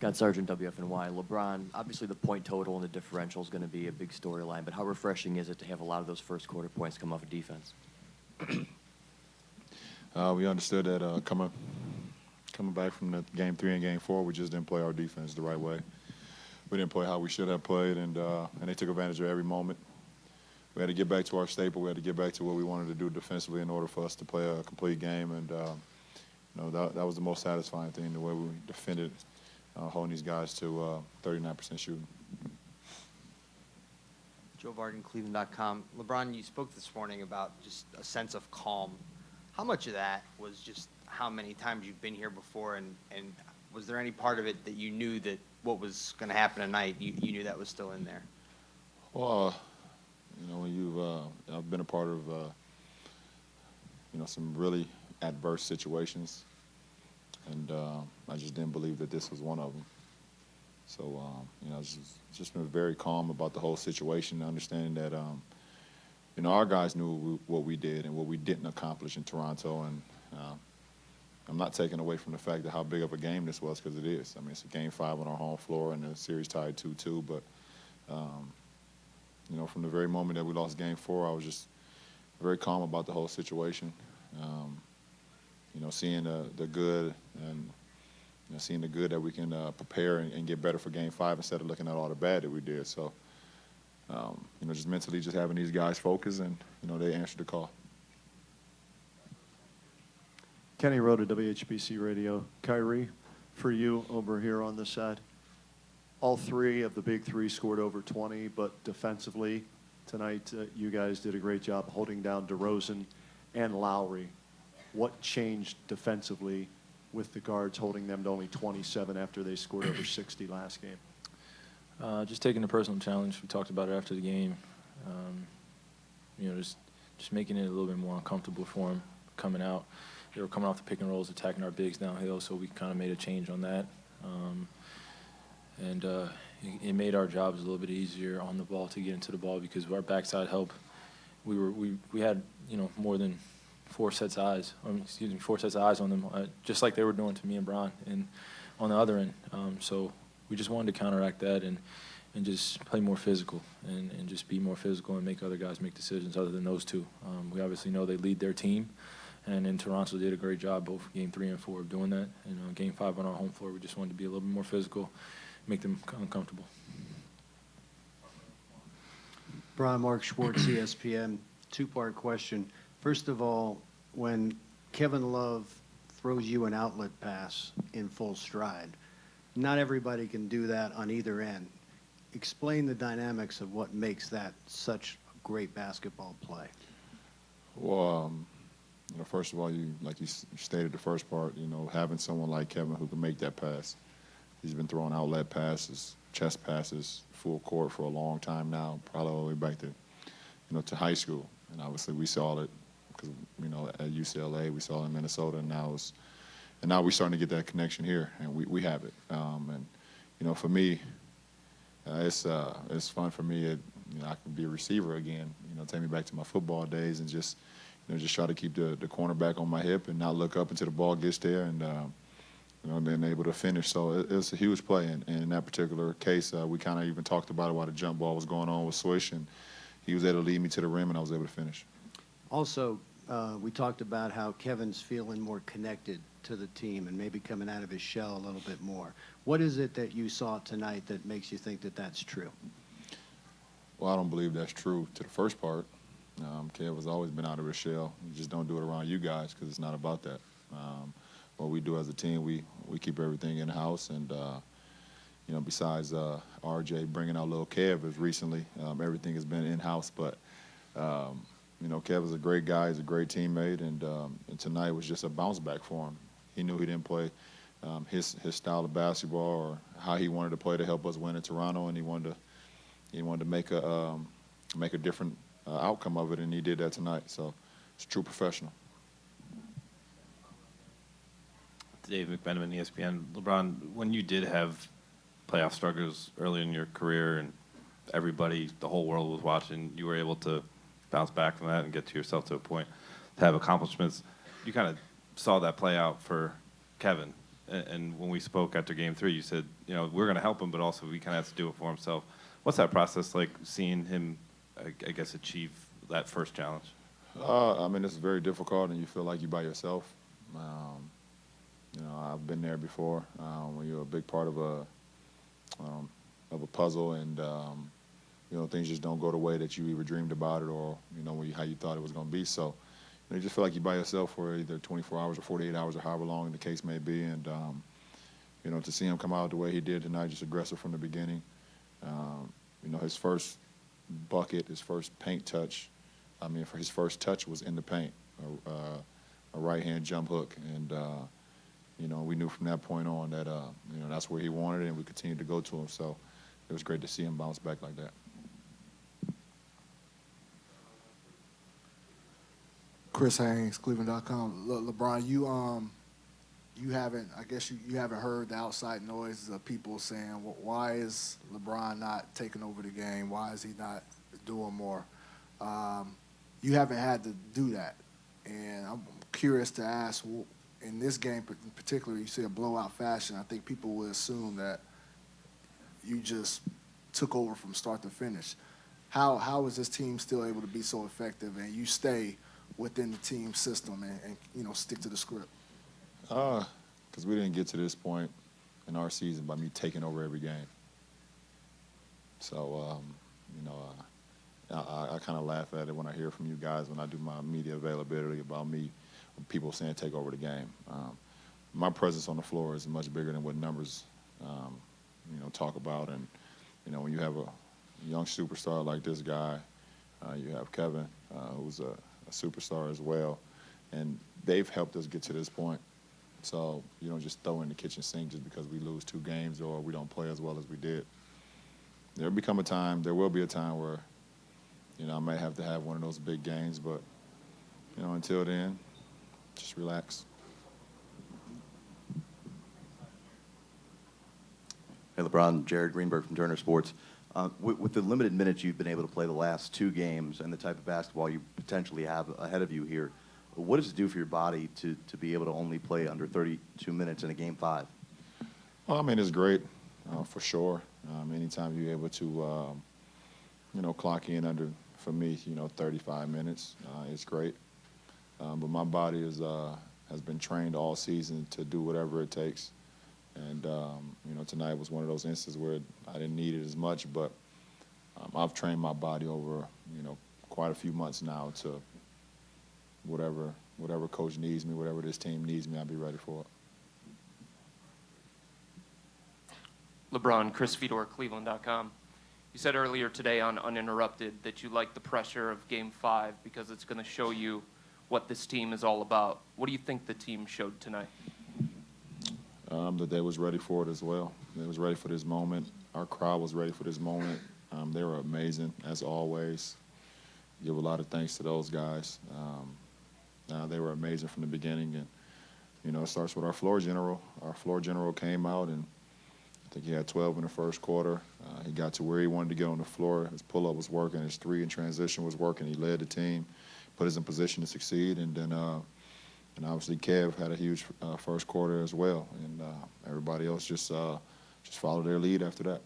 Scott Sargent, WFNY. LeBron, obviously the point total and the differential is going to be a big storyline, but how refreshing is it to have a lot of those first quarter points come off of defense? We understood that coming back from the game 3 and game 4, we just didn't play our defense the right way. We didn't play how we should have played, and they took advantage of every moment. We had to get back to our staple. We had to get back to what we wanted to do defensively in order for us to play a complete game, and that was the most satisfying thing, the way we defended, holding these guys to 39% shooting. Joe Varden, Cleveland.com. LeBron, you spoke this morning about just a sense of calm. How much of that was just how many times you've been here before, and was there any part of it that you knew that what was going to happen tonight, you knew that was still in there? Well, when I've been a part of, some really adverse situations, and I just didn't believe that this was one of them. So, just been very calm about the whole situation, understanding that, our guys knew what we did and what we didn't accomplish in Toronto, and I'm not taking away from the fact that how big of a game this was, because it is. I mean, it's a game 5 on our home floor, and the series tied 2-2, but, from the very moment that we lost game 4, I was just very calm about the whole situation. Seeing the good and seeing the good that we can prepare and get better for game 5 instead of looking at all the bad that we did. So, just mentally just having these guys focus, and, they answered the call. Kenny Rhoda, WHBC Radio. Kyrie, for you over here on this side. All 3 of the big 3 scored over 20, but defensively tonight you guys did a great job holding down DeRozan and Lowry. What changed defensively with the guards holding them to only 27 after they scored over 60 last game? Just taking the personal challenge. We talked about it after the game. Just making it a little bit more uncomfortable for them coming out. They were coming off the pick and rolls, attacking our bigs downhill, so we kind of made a change on that. It made our jobs a little bit easier on the ball to get into the ball, because our backside help, we had more than 4 sets of eyes. 4 sets of eyes on them, just like they were doing to me and Bron, and on the other end. So we just wanted to counteract that and just play more physical and just be more physical and make other guys make decisions other than those 2. We obviously know they lead their team. And in Toronto, did a great job both game 3 and 4 of doing that. And game 5 on our home floor, we just wanted to be a little bit more physical, make them uncomfortable. Brian Mark Schwartz, ESPN. 2-part question. First of all, when Kevin Love throws you an outlet pass in full stride, not everybody can do that on either end. Explain the dynamics of what makes that such a great basketball play. Well, first of all, like you stated the first part, having someone like Kevin who can make that pass. He's been throwing outlet passes, chest passes, full court for a long time now, probably all the way back to, to high school. And obviously we saw it because, at UCLA, we saw it in Minnesota, and now we're starting to get that connection here, and we have it. For me, it's fun for me. I can be a receiver again. Take me back to my football days and just try to keep the cornerback on my hip and not look up until the ball gets there, and being able to finish. So it's a huge play. And in that particular case, we kind of even talked about it while the jump ball was going on with Swish, and he was able to lead me to the rim, and I was able to finish. Also, we talked about how Kevin's feeling more connected to the team and maybe coming out of his shell a little bit more. What is it that you saw tonight that makes you think that that's true? Well, I don't believe that's true to the first part. Kev has always been out of his shell. You just don't do it around you guys because it's not about that. What we do as a team, we keep everything in-house, and, besides RJ bringing out little Kev as recently, everything has been in-house. But, Kev is a great guy. He's a great teammate, and tonight was just a bounce back for him. He knew he didn't play his style of basketball or how he wanted to play to help us win in Toronto, and he wanted to make a different outcome of it, and he did that tonight. So it's a true professional. Dave McMenamin, ESPN. LeBron, when you did have playoff struggles early in your career and everybody, the whole world was watching, you were able to bounce back from that and get to yourself to a point to have accomplishments. You kind of saw that play out for Kevin And when we spoke after Game 3, you said, you know, we're going to help him, but also we kind of have to do it for himself. What's that process like, seeing him, I guess, achieve that first challenge? I mean, it's very difficult, and you feel like you're by yourself. You know, I've been there before when you're a big part of a puzzle, and you know, things just don't go the way that you either dreamed about it or you know how you thought it was going to be. So you just feel like you're by yourself for either 24 hours or 48 hours or however long the case may be. And you know, to see him come out the way he did tonight, just aggressive from the beginning. You know, his first bucket, his first paint touch. I mean, for his first touch was in the paint, a right-hand jump hook, and you know, we knew from that point on that you know, that's where he wanted it, and we continued to go to him. So it was great to see him bounce back like that. Chris Haynes, Cleveland.com. LeBron, you haven't, I guess you haven't heard the outside noises of people saying, well, why is LeBron not taking over the game? Why is he not doing more? You haven't had to do that. And I'm curious to ask, well, in this game in particular, you see a blowout fashion, I think people would assume that you just took over from start to finish. How is this team still able to be so effective and you stay within the team system and you know, stick to the script? Because we didn't get to this point in our season by me taking over every game. So, you know, I kind of laugh at it when I hear from you guys when I do my media availability about me, people saying take over the game. My presence on the floor is much bigger than what numbers, you know, talk about. And, you know, when you have a young superstar like this guy, you have Kevin, who's a superstar as well, and they've helped us get to this point. So you don't just throw in the kitchen sink just because we lose 2 games or we don't play as well as we did. There will be a time where, you know, I may have to have one of those big games, but, you know, until then, just relax. Hey, LeBron, Jared Greenberg from Turner Sports. With the limited minutes you've been able to play the last 2 games and the type of basketball you potentially have ahead of you here, what does it do for your body to be able to only play under 32 minutes in a Game 5? Well, I mean, it's great, for sure. Anytime you're able to, you know, clock in under, for me, you know, 35 minutes, it's great. But my body has been trained all season to do whatever it takes. And, you know, tonight was one of those instances where I didn't need it as much, but I've trained my body over, you know, quite a few months now to whatever coach needs me, whatever this team needs me, I'll be ready for it. LeBron, Chris Fedor, Cleveland.com. You said earlier today on Uninterrupted that you like the pressure of Game 5 because it's going to show you what this team is all about. What do you think the team showed tonight? That they was ready for it as well. They was ready for this moment. Our crowd was ready for this moment. They were amazing, as always. Give a lot of thanks to those guys. They were amazing from the beginning. And, you know, it starts with our floor general. Our floor general came out, and I think he had 12 in the first quarter. He got to where he wanted to get on the floor. His pull-up was working. His 3 in transition was working. He led the team, put us in position to succeed. And then and obviously Kev had a huge first quarter as well. And everybody else just followed their lead after that.